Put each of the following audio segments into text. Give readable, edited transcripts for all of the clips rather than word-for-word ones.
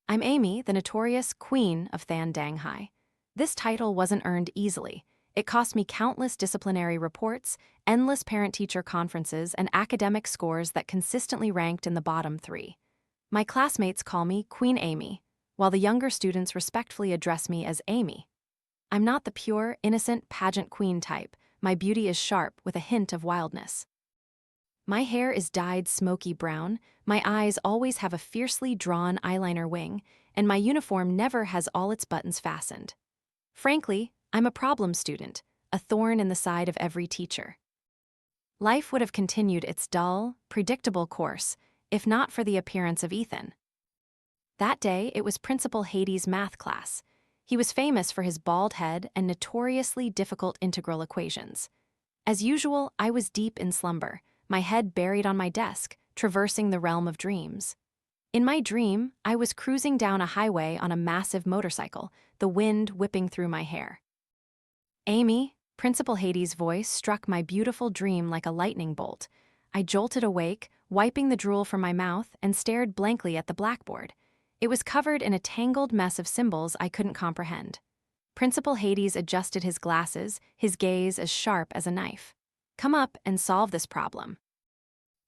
I'm Amy, the notorious queen of Thanh Dang High. This title wasn't earned easily. It cost me countless disciplinary reports, endless parent-teacher conferences, and academic scores that consistently ranked in the bottom three. My classmates call me Queen Amy, while the younger students respectfully address me as Amy. I'm not the pure, innocent pageant queen type. My beauty is sharp with a hint of wildness. My hair is dyed smoky brown, my eyes always have a fiercely drawn eyeliner wing, and my uniform never has all its buttons fastened. Frankly, I'm a problem student, a thorn in the side of every teacher. Life would have continued its dull, predictable course, if not for the appearance of Ethan. That day, it was Principal Hades' math class. He was famous for his bald head and notoriously difficult integral equations. As usual, I was deep in slumber, my head buried on my desk, traversing the realm of dreams. In my dream, I was cruising down a highway on a massive motorcycle, the wind whipping through my hair. Amy, Principal Hades' voice struck my beautiful dream like a lightning bolt. I jolted awake, wiping the drool from my mouth, and stared blankly at the blackboard. It was covered in a tangled mess of symbols I couldn't comprehend. Principal Hades adjusted his glasses, his gaze as sharp as a knife. "Come up and solve this problem."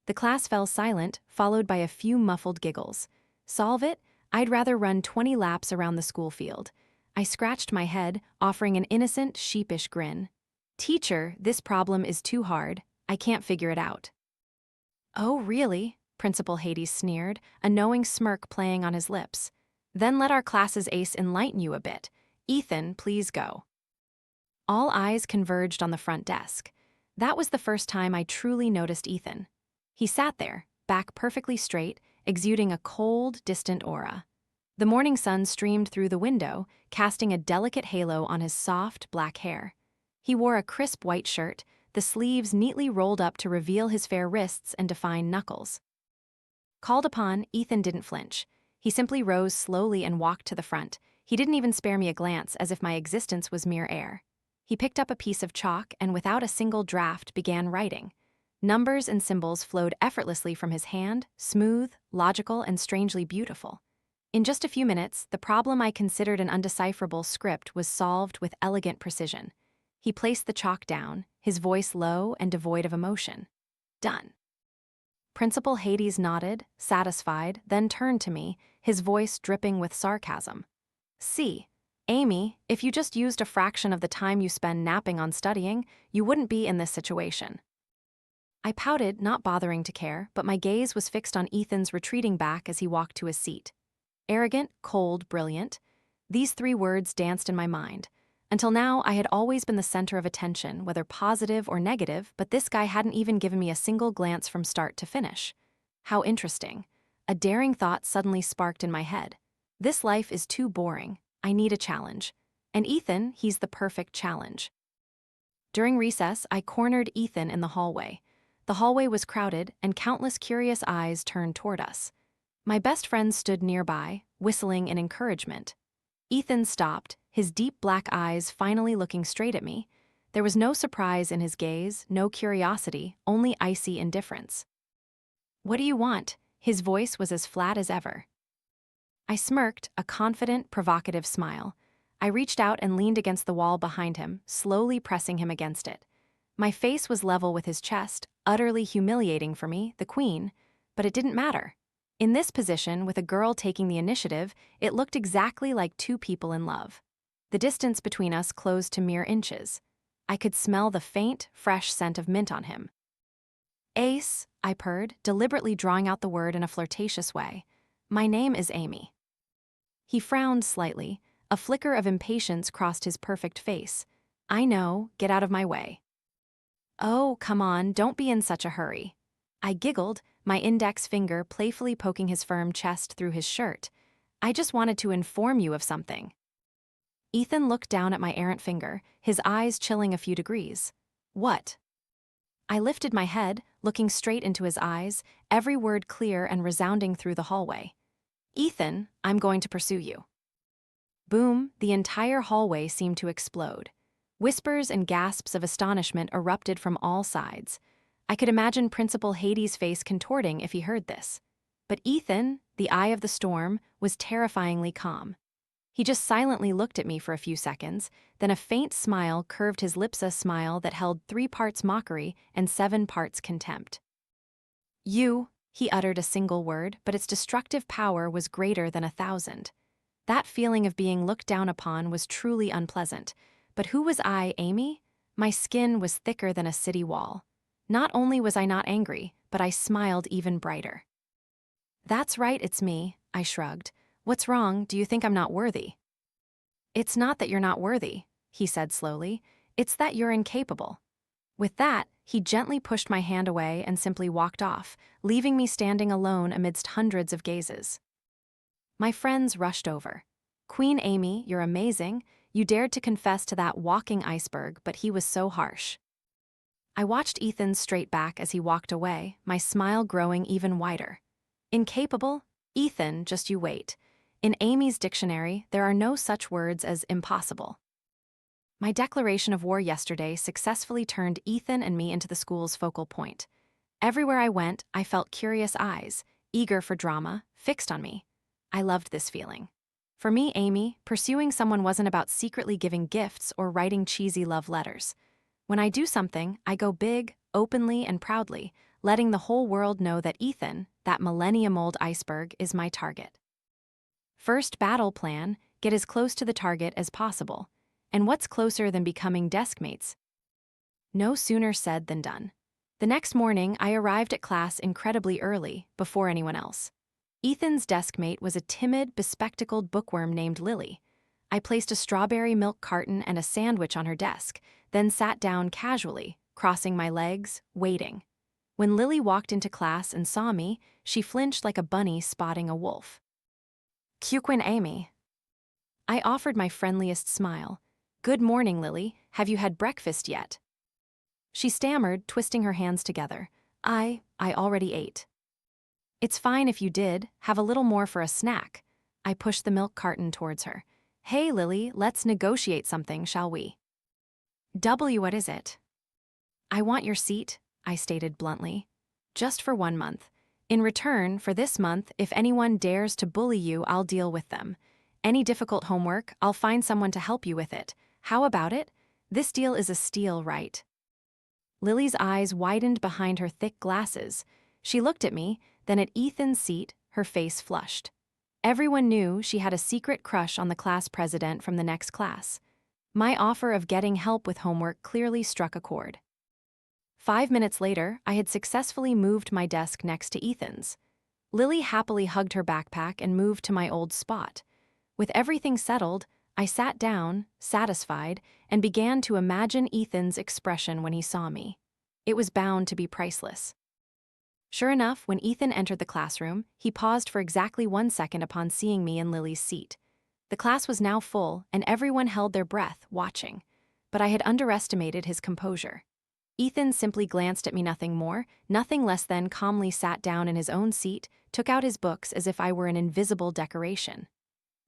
The class fell silent, followed by a few muffled giggles. Solve it? I'd rather run 20 laps around the school field. I scratched my head, offering an innocent, sheepish grin. "Teacher, this problem is too hard. I can't figure it out." "Oh, really?" Principal Hades sneered, a knowing smirk playing on his lips. "Then let our class's ace enlighten you a bit. Ethan, please go." All eyes converged on the front desk. That was the first time I truly noticed Ethan. He sat there, back perfectly straight, exuding a cold, distant aura. The morning sun streamed through the window, casting a delicate halo on his soft, black hair. He wore a crisp white shirt, the sleeves neatly rolled up to reveal his fair wrists and defined knuckles. Called upon, Ethan didn't flinch. He simply rose slowly and walked to the front. He didn't even spare me a glance, as if my existence was mere air. He picked up a piece of chalk and without a single draft began writing. Numbers and symbols flowed effortlessly from his hand, smooth, logical, and strangely beautiful. In just a few minutes, the problem I considered an undecipherable script was solved with elegant precision. He placed the chalk down, his voice low and devoid of emotion. "Done." Principal Hades nodded, satisfied, then turned to me, his voice dripping with sarcasm. "See, Amy, if you just used a fraction of the time you spend napping on studying, you wouldn't be in this situation." I pouted, not bothering to care, but my gaze was fixed on Ethan's retreating back as he walked to his seat. Arrogant, cold, brilliant. These three words danced in my mind. Until now, I had always been the center of attention, whether positive or negative, but this guy hadn't even given me a single glance from start to finish. How interesting. A daring thought suddenly sparked in my head. This life is too boring. I need a challenge. And Ethan, he's the perfect challenge. During recess, I cornered Ethan in the hallway. The hallway was crowded, and countless curious eyes turned toward us. My best friend stood nearby, whistling in encouragement. Ethan stopped, his deep black eyes finally looking straight at me. There was no surprise in his gaze, no curiosity, only icy indifference. "What do you want?" His voice was as flat as ever. I smirked, a confident, provocative smile. I reached out and leaned against the wall behind him, slowly pressing him against it. My face was level with his chest, utterly humiliating for me, the queen, but it didn't matter. In this position, with a girl taking the initiative, it looked exactly like two people in love. The distance between us closed to mere inches. I could smell the faint, fresh scent of mint on him. "Ace," I purred, deliberately drawing out the word in a flirtatious way. "My name is Amy." He frowned slightly. A flicker of impatience crossed his perfect face. "I know, get out of my way." "Oh, come on, don't be in such a hurry." I giggled, my index finger playfully poking his firm chest through his shirt. "I just wanted to inform you of something." Ethan looked down at my errant finger, his eyes chilling a few degrees. "What?" I lifted my head, looking straight into his eyes, every word clear and resounding through the hallway. "Ethan, I'm going to pursue you." Boom, the entire hallway seemed to explode. Whispers and gasps of astonishment erupted from all sides. I could imagine Principal Hades' face contorting if he heard this. But Ethan, the eye of the storm, was terrifyingly calm. He just silently looked at me for a few seconds, then a faint smile curved his lips, a smile that held 3 parts mockery and 7 parts contempt. "You," he uttered a single word, but its destructive power was greater than 1,000. That feeling of being looked down upon was truly unpleasant. But who was I, Amy? My skin was thicker than a city wall. Not only was I not angry, but I smiled even brighter. "That's right, it's me," I shrugged. "What's wrong? Do you think I'm not worthy?" "It's not that you're not worthy," he said slowly. "It's that you're incapable." With that, he gently pushed my hand away and simply walked off, leaving me standing alone amidst hundreds of gazes. My friends rushed over. "Queen Amy, you're amazing. You dared to confess to that walking iceberg, but he was so harsh." I watched Ethan's straight back as he walked away, my smile growing even wider. Incapable? Ethan, just you wait. In Amy's dictionary, there are no such words as impossible. My declaration of war yesterday successfully turned Ethan and me into the school's focal point. Everywhere I went, I felt curious eyes, eager for drama, fixed on me. I loved this feeling. For me, Amy, pursuing someone wasn't about secretly giving gifts or writing cheesy love letters. When I do something, I go big, openly and proudly, letting the whole world know that Ethan, that millennium-old iceberg, is my target. First battle plan, get as close to the target as possible. And what's closer than becoming deskmates? No sooner said than done. The next morning, I arrived at class incredibly early, before anyone else. Ethan's deskmate was a timid, bespectacled bookworm named Lily. I placed a strawberry milk carton and a sandwich on her desk, then sat down casually, crossing my legs, waiting. When Lily walked into class and saw me, she flinched like a bunny spotting a wolf. "Queen Amy." I offered my friendliest smile. "Good morning, Lily. Have you had breakfast yet?" She stammered, twisting her hands together. I already ate." "It's fine if you did. Have a little more for a snack." I pushed the milk carton towards her. "Hey, Lily, let's negotiate something, shall we?" What is it?" "I want your seat," I stated bluntly. "Just for 1 month. In return, for this month, if anyone dares to bully you, I'll deal with them. Any difficult homework, I'll find someone to help you with it. How about it? This deal is a steal, right?" Lily's eyes widened behind her thick glasses. She looked at me, then at Ethan's seat, her face flushed. Everyone knew she had a secret crush on the class president from the next class. My offer of getting help with homework clearly struck a chord. 5 minutes later, I had successfully moved my desk next to Ethan's. Lily happily hugged her backpack and moved to my old spot. With everything settled, I sat down, satisfied, and began to imagine Ethan's expression when he saw me. It was bound to be priceless. Sure enough, when Ethan entered the classroom, he paused for exactly 1 second upon seeing me in Lily's seat. The class was now full, and everyone held their breath, watching. But I had underestimated his composure. Ethan simply glanced at me, nothing more, nothing less than calmly sat down in his own seat, took out his books as if I were an invisible decoration.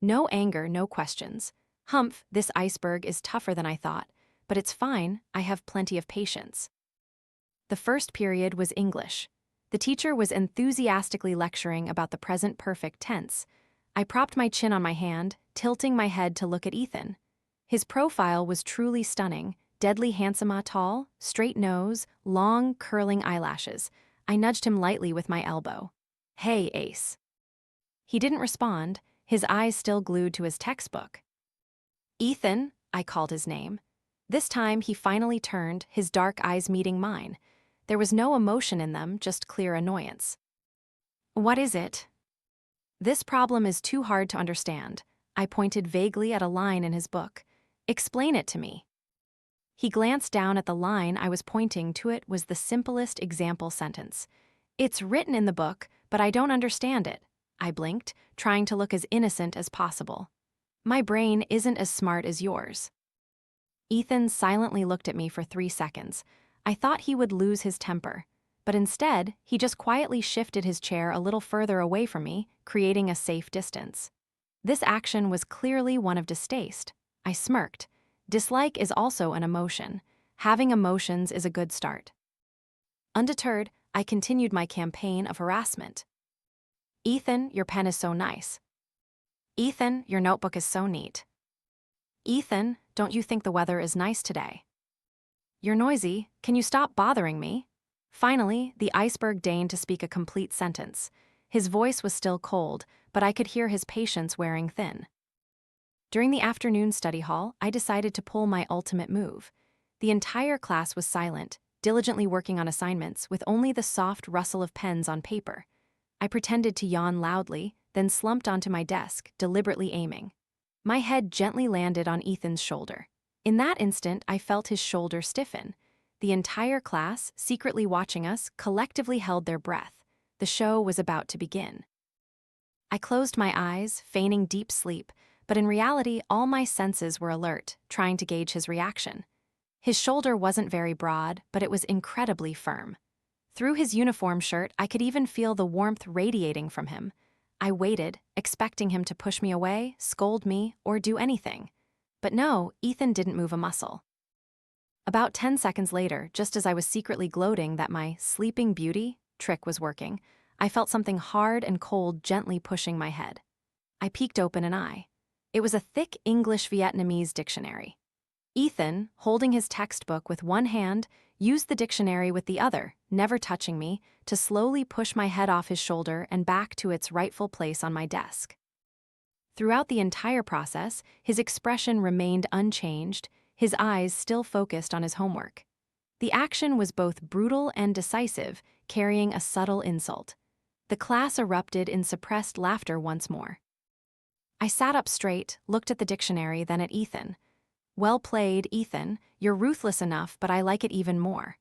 No anger, no questions. "Humph, this iceberg is tougher than I thought, but it's fine, I have plenty of patience." The first period was English. The teacher was enthusiastically lecturing about the present perfect tense. I propped my chin on my hand, tilting my head to look at Ethan. His profile was truly stunning, deadly handsome, tall, straight nose, long, curling eyelashes. I nudged him lightly with my elbow. "Hey, Ace." He didn't respond, his eyes still glued to his textbook. "Ethan," I called his name. This time he finally turned, his dark eyes meeting mine. There was no emotion in them, just clear annoyance. "What is it?" "This problem is too hard to understand." I pointed vaguely at a line in his book. "Explain it to me." He glanced down at the line I was pointing to. It was the simplest example sentence. "It's written in the book, but I don't understand it." I blinked, trying to look as innocent as possible. "My brain isn't as smart as yours." Ethan silently looked at me for 3 seconds. I thought he would lose his temper, but instead, he just quietly shifted his chair a little further away from me, creating a safe distance. This action was clearly one of distaste. I smirked. Dislike is also an emotion. Having emotions is a good start. Undeterred, I continued my campaign of harassment. Ethan, your pen is so nice. Ethan, your notebook is so neat. Ethan, don't you think the weather is nice today? You're noisy, can you stop bothering me? Finally, the iceberg deigned to speak a complete sentence. His voice was still cold, but I could hear his patience wearing thin. During the afternoon study hall, I decided to pull my ultimate move. The entire class was silent, diligently working on assignments with only the soft rustle of pens on paper. I pretended to yawn loudly, then slumped onto my desk, deliberately aiming. My head gently landed on Ethan's shoulder. In that instant, I felt his shoulder stiffen. The entire class, secretly watching us, collectively held their breath. The show was about to begin. I closed my eyes, feigning deep sleep, but in reality, all my senses were alert, trying to gauge his reaction. His shoulder wasn't very broad, but it was incredibly firm. Through his uniform shirt, I could even feel the warmth radiating from him. I waited, expecting him to push me away, scold me, or do anything. But no, Ethan didn't move a muscle. About 10 seconds later, just as I was secretly gloating that my sleeping beauty trick was working, I felt something hard and cold gently pushing my head. I peeked open an eye. It was a thick English-Vietnamese dictionary. Ethan, holding his textbook with one hand, used the dictionary with the other, never touching me, to slowly push my head off his shoulder and back to its rightful place on my desk. Throughout the entire process, his expression remained unchanged, his eyes still focused on his homework. The action was both brutal and decisive, carrying a subtle insult. The class erupted in suppressed laughter once more. I sat up straight, looked at the dictionary, then at Ethan. Well played, Ethan. You're ruthless enough, but I like it even more.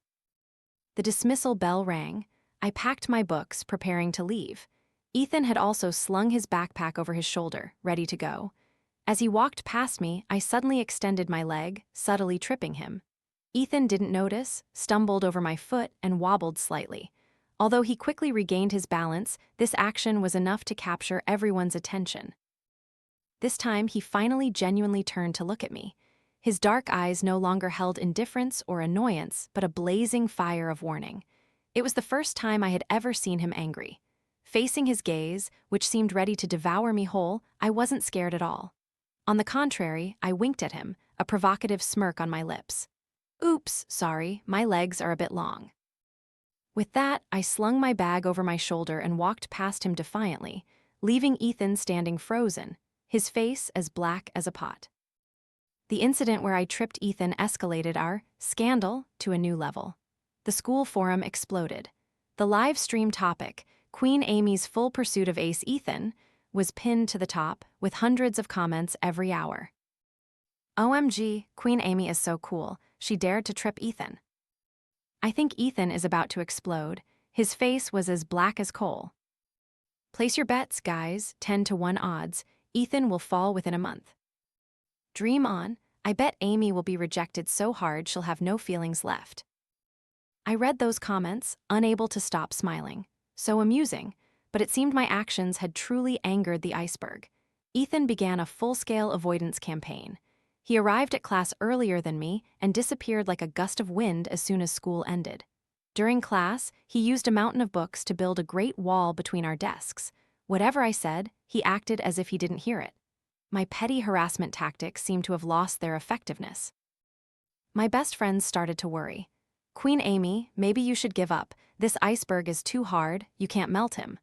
The dismissal bell rang. I packed my books, preparing to leave. Ethan had also slung his backpack over his shoulder, ready to go. As he walked past me, I suddenly extended my leg, subtly tripping him. Ethan didn't notice, stumbled over my foot, and wobbled slightly. Although he quickly regained his balance, this action was enough to capture everyone's attention. This time, he finally genuinely turned to look at me. His dark eyes no longer held indifference or annoyance, but a blazing fire of warning. It was the first time I had ever seen him angry. Facing his gaze, which seemed ready to devour me whole, I wasn't scared at all. On the contrary, I winked at him, a provocative smirk on my lips. Oops, sorry, my legs are a bit long. With that, I slung my bag over my shoulder and walked past him defiantly, leaving Ethan standing frozen, his face as black as a pot. The incident where I tripped Ethan escalated our scandal to a new level. The school forum exploded. The live stream topic, Queen Amy's full pursuit of ace Ethan, was pinned to the top, with hundreds of comments every hour. OMG, Queen Amy is so cool, she dared to trip Ethan. I think Ethan is about to explode. His face was as black as coal. Place your bets, guys, 10-1 odds. Ethan will fall within a month. Dream on, I bet Amy will be rejected so hard she'll have no feelings left. I read those comments, unable to stop smiling. So amusing, but it seemed my actions had truly angered the iceberg. Ethan began a full-scale avoidance campaign. He arrived at class earlier than me and disappeared like a gust of wind as soon as school ended. During class, he used a mountain of books to build a great wall between our desks. Whatever I said, he acted as if he didn't hear it. My petty harassment tactics seemed to have lost their effectiveness. My best friends started to worry. Queen Amy, maybe you should give up. This iceberg is too hard, you can't melt him.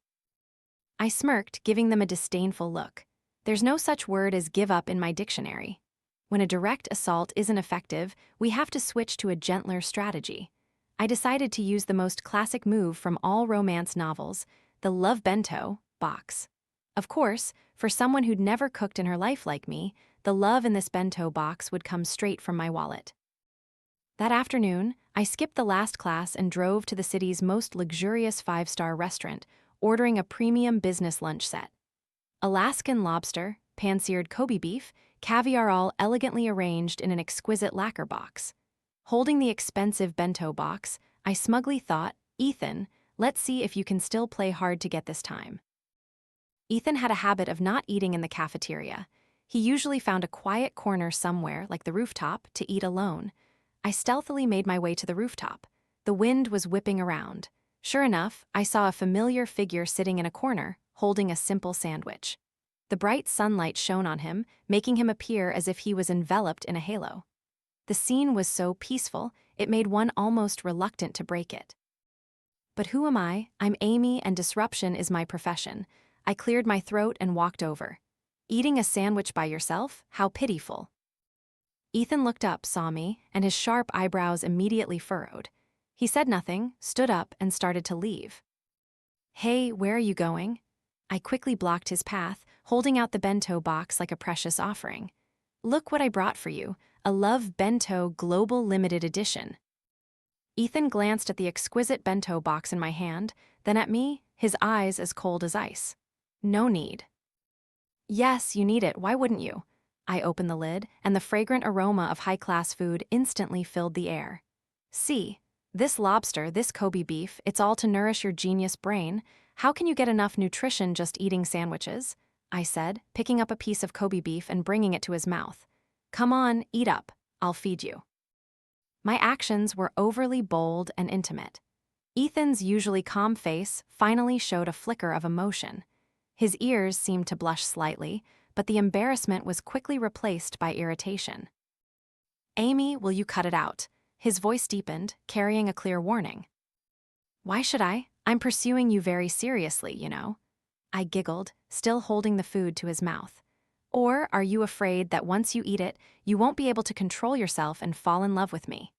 I smirked, giving them a disdainful look. There's no such word as give up in my dictionary. When a direct assault isn't effective, we have to switch to a gentler strategy. I decided to use the most classic move from all romance novels, the love bento box. Of course, for someone who'd never cooked in her life like me, the love in this bento box would come straight from my wallet. That afternoon, I skipped the last class and drove to the city's most luxurious 5-star restaurant, ordering a premium business lunch set. Alaskan lobster, pan-seared Kobe beef, caviar all elegantly arranged in an exquisite lacquer box. Holding the expensive bento box, I smugly thought, Ethan, let's see if you can still play hard to get this time. Ethan had a habit of not eating in the cafeteria. He usually found a quiet corner somewhere, like the rooftop, to eat alone. I stealthily made my way to the rooftop. The wind was whipping around. Sure enough, I saw a familiar figure sitting in a corner, holding a simple sandwich. The bright sunlight shone on him, making him appear as if he was enveloped in a halo. The scene was so peaceful, it made one almost reluctant to break it. But who am I? I'm Amy, and disruption is my profession. I cleared my throat and walked over. Eating a sandwich by yourself? How pitiful. Ethan looked up, saw me, and his sharp eyebrows immediately furrowed. He said nothing, stood up, and started to leave. Hey, where are you going? I quickly blocked his path, holding out the bento box like a precious offering. Look what I brought for you, a Love Bento Global Limited Edition. Ethan glanced at the exquisite bento box in my hand, then at me, his eyes as cold as ice. No need. Yes, you need it, why wouldn't you? I opened the lid, and the fragrant aroma of high-class food instantly filled the air. See, this lobster, this Kobe beef, it's all to nourish your genius brain. How can you get enough nutrition just eating sandwiches? I said, picking up a piece of Kobe beef and bringing it to his mouth. Come on, eat up. I'll feed you. My actions were overly bold and intimate. Ethan's usually calm face finally showed a flicker of emotion. His ears seemed to blush slightly, but the embarrassment was quickly replaced by irritation. Amy, will you cut it out? His voice deepened, carrying a clear warning. Why should I? I'm pursuing you very seriously, you know. I giggled, still holding the food to his mouth. Or are you afraid that once you eat it, you won't be able to control yourself and fall in love with me?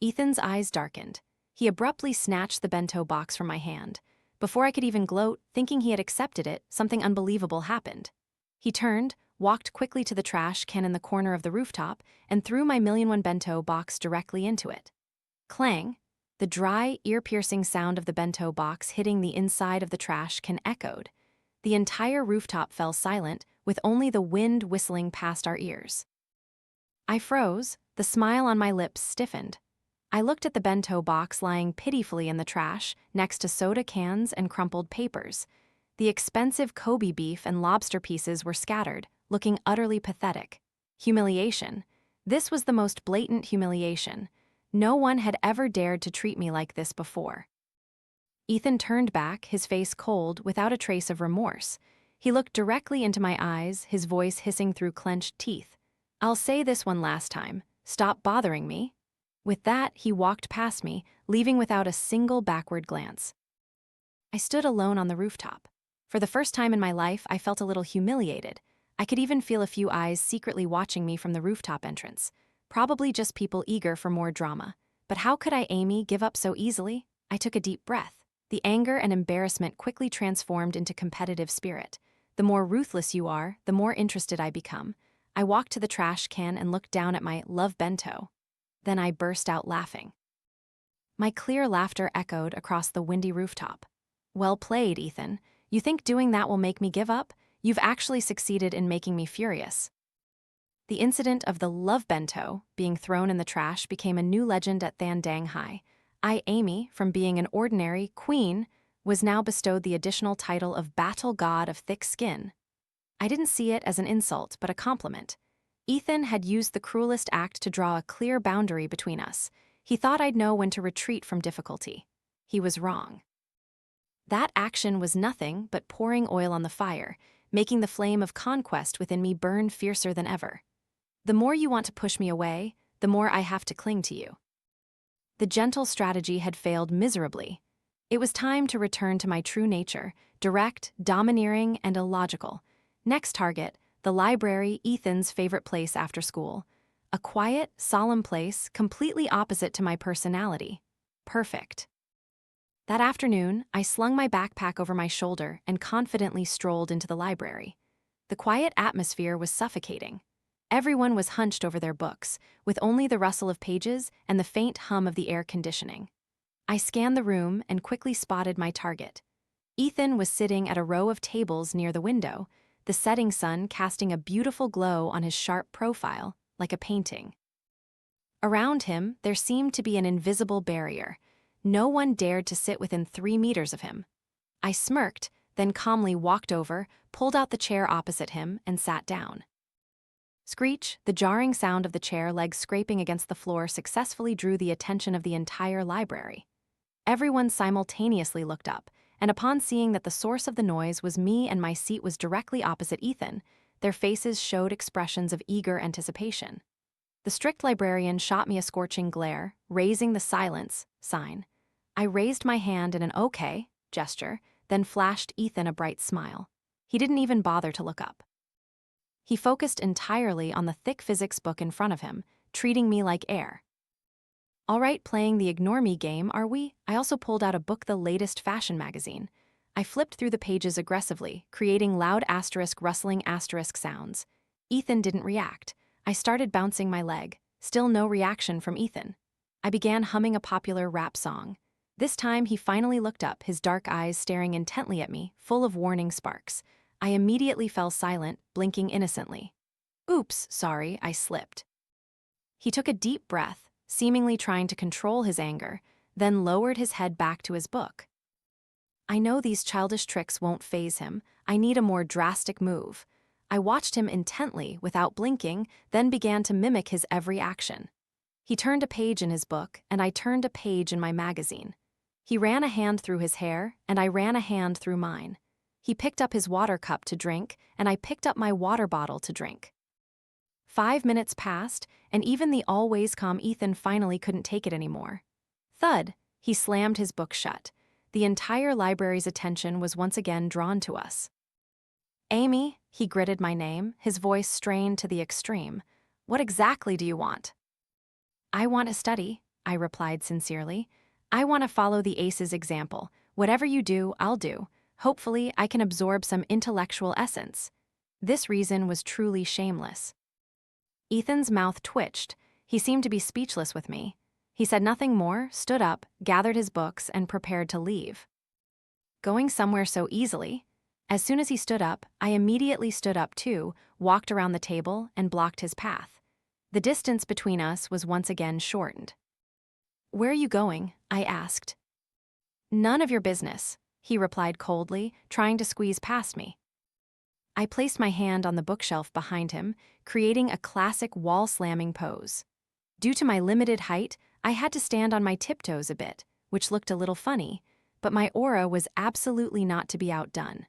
Ethan's eyes darkened. He abruptly snatched the bento box from my hand. Before I could even gloat, thinking he had accepted it, something unbelievable happened. He turned, walked quickly to the trash can in the corner of the rooftop, and threw my million-one bento box directly into it. Clang! The dry, ear-piercing sound of the bento box hitting the inside of the trash can echoed. The entire rooftop fell silent, with only the wind whistling past our ears. I froze, the smile on my lips stiffened. I looked at the bento box lying pitifully in the trash, next to soda cans and crumpled papers. The expensive Kobe beef and lobster pieces were scattered, looking utterly pathetic. Humiliation. This was the most blatant humiliation. No one had ever dared to treat me like this before. Ethan turned back, his face cold, without a trace of remorse. He looked directly into my eyes, his voice hissing through clenched teeth. I'll say this one last time. Stop bothering me. With that, he walked past me, leaving without a single backward glance. I stood alone on the rooftop. For the first time in my life, I felt a little humiliated. I could even feel a few eyes secretly watching me from the rooftop entrance. Probably just people eager for more drama. But how could I, Amy, give up so easily? I took a deep breath. The anger and embarrassment quickly transformed into competitive spirit. The more ruthless you are, the more interested I become. I walked to the trash can and looked down at my Love Bento. Then I burst out laughing. My clear laughter echoed across the windy rooftop. Well played, Ethan. You think doing that will make me give up? You've actually succeeded in making me furious. The incident of the Love Bento being thrown in the trash became a new legend at Thanh Dang High. I, Amy, from being an ordinary queen, was now bestowed the additional title of Battle God of Thick Skin. I didn't see it as an insult, but a compliment. Ethan had used the cruelest act to draw a clear boundary between us. He thought I'd know when to retreat from difficulty. He was wrong. That action was nothing but pouring oil on the fire, making the flame of conquest within me burn fiercer than ever. The more you want to push me away, the more I have to cling to you. The gentle strategy had failed miserably. It was time to return to my true nature, direct, domineering, and illogical. Next target, the library, Ethan's favorite place after school. A quiet, solemn place, completely opposite to my personality. Perfect. That afternoon, I slung my backpack over my shoulder and confidently strolled into the library. The quiet atmosphere was suffocating. Everyone was hunched over their books, with only the rustle of pages and the faint hum of the air conditioning. I scanned the room and quickly spotted my target. Ethan was sitting at a row of tables near the window, the setting sun casting a beautiful glow on his sharp profile, like a painting. Around him, there seemed to be an invisible barrier. No one dared to sit within 3 meters of him. I smirked, then calmly walked over, pulled out the chair opposite him, and sat down. Screech, the jarring sound of the chair legs scraping against the floor successfully drew the attention of the entire library. Everyone simultaneously looked up, and upon seeing that the source of the noise was me and my seat was directly opposite Ethan, their faces showed expressions of eager anticipation. The strict librarian shot me a scorching glare, raising the silence sign. I raised my hand in an okay gesture, then flashed Ethan a bright smile. He didn't even bother to look up. He focused entirely on the thick physics book in front of him, treating me like air. All right, playing the ignore me game, are we? I also pulled out a book, the latest fashion magazine. I flipped through the pages aggressively, creating loud asterisk rustling asterisk sounds. Ethan didn't react. I started bouncing my leg. Still no reaction from Ethan. I began humming a popular rap song. This time he finally looked up, his dark eyes staring intently at me, full of warning sparks. I immediately fell silent, blinking innocently. Oops, sorry, I slipped. He took a deep breath, seemingly trying to control his anger, then lowered his head back to his book. I know these childish tricks won't faze him. I need a more drastic move. I watched him intently, without blinking, then began to mimic his every action. He turned a page in his book, and I turned a page in my magazine. He ran a hand through his hair, and I ran a hand through mine. He picked up his water cup to drink, and I picked up my water bottle to drink. 5 minutes passed, and even the always calm Ethan finally couldn't take it anymore. Thud, he slammed his book shut. The entire library's attention was once again drawn to us. Amy, he gritted my name, his voice strained to the extreme. What exactly do you want? I want to study, I replied sincerely. I want to follow the ACE's example. Whatever you do, I'll do. Hopefully, I can absorb some intellectual essence. This reason was truly shameless. Ethan's mouth twitched. He seemed to be speechless with me. He said nothing more, stood up, gathered his books, and prepared to leave. Going somewhere so easily? As soon as he stood up, I immediately stood up too, walked around the table, and blocked his path. The distance between us was once again shortened. Where are you going? I asked. None of your business, he replied coldly, trying to squeeze past me. I placed my hand on the bookshelf behind him, creating a classic wall-slamming pose. Due to my limited height, I had to stand on my tiptoes a bit, which looked a little funny, but my aura was absolutely not to be outdone.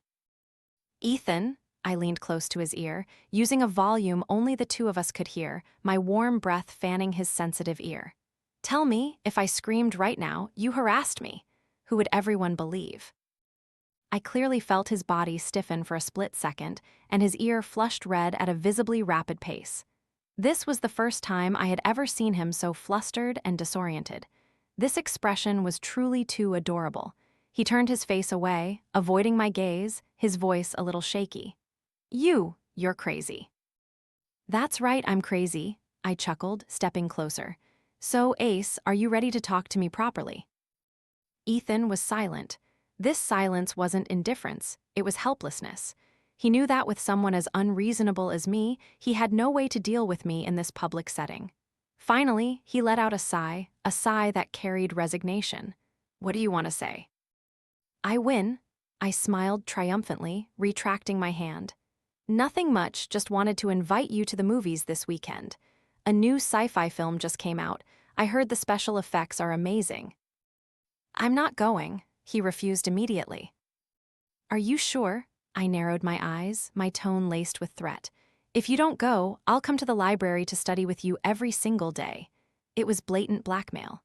Ethan, I leaned close to his ear, using a volume only the two of us could hear, my warm breath fanning his sensitive ear. Tell me, if I screamed right now, you harassed me. Who would everyone believe? I clearly felt his body stiffen for a split second, and his ear flushed red at a visibly rapid pace. This was the first time I had ever seen him so flustered and disoriented. This expression was truly too adorable. He turned his face away, avoiding my gaze, his voice a little shaky. You're crazy. That's right, I'm crazy, I chuckled, stepping closer. So, Ace, are you ready to talk to me properly? Ethan was silent. This silence wasn't indifference, it was helplessness. He knew that with someone as unreasonable as me, he had no way to deal with me in this public setting. Finally, he let out a sigh that carried resignation. What do you want to say? I win, I smiled triumphantly, retracting my hand. Nothing much, just wanted to invite you to the movies this weekend. A new sci-fi film just came out. I heard the special effects are amazing. I'm not going, he refused immediately. Are you sure? I narrowed my eyes, my tone laced with threat. If you don't go, I'll come to the library to study with you every single day. It was blatant blackmail.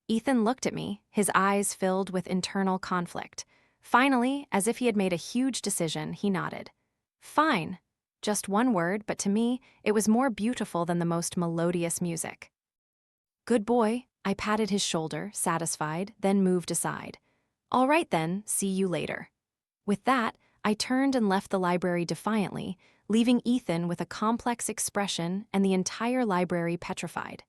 Ethan looked at me, his eyes filled with internal conflict. Finally, as if he had made a huge decision, he nodded. Fine. Just one word, but to me, it was more beautiful than the most melodious music. Good boy, I patted his shoulder, satisfied, then moved aside. All right then, see you later. With that, I turned and left the library defiantly, leaving Ethan with a complex expression and the entire library petrified.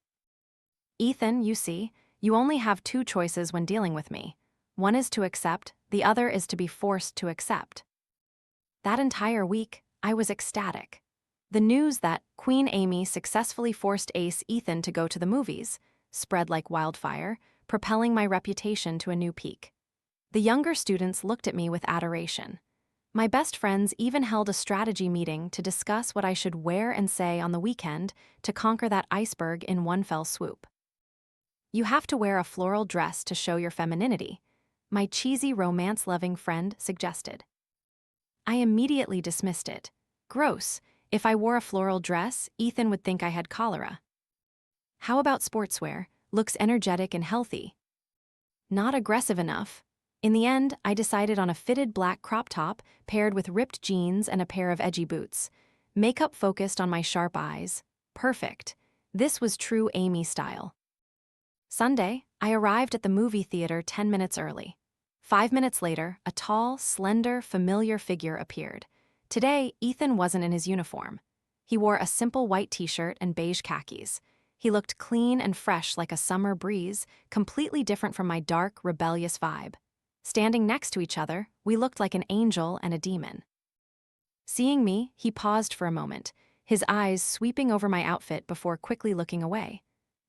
Ethan, you see, you only have two choices when dealing with me. One is to accept, the other is to be forced to accept. That entire week, I was ecstatic. The news that Queen Amy successfully forced Ace Ethan to go to the movies spread like wildfire, propelling my reputation to a new peak. The younger students looked at me with adoration. My best friends even held a strategy meeting to discuss what I should wear and say on the weekend to conquer that iceberg in one fell swoop. You have to wear a floral dress to show your femininity. my cheesy romance-loving friend suggested. I immediately dismissed it. Gross. If I wore a floral dress, Ethan would think I had cholera. How about sportswear? Looks energetic and healthy. Not aggressive enough. In the end, I decided on a fitted black crop top paired with ripped jeans and a pair of edgy boots. Makeup focused on my sharp eyes. Perfect. This was true Amy style. Sunday, I arrived at the movie theater 10 minutes early. 5 minutes later, a tall, slender, familiar figure appeared. Today, Ethan wasn't in his uniform. He wore a simple white t-shirt and beige khakis. He looked clean and fresh like a summer breeze, completely different from my dark, rebellious vibe. Standing next to each other, we looked like an angel and a demon. Seeing me, he paused for a moment, his eyes sweeping over my outfit before quickly looking away.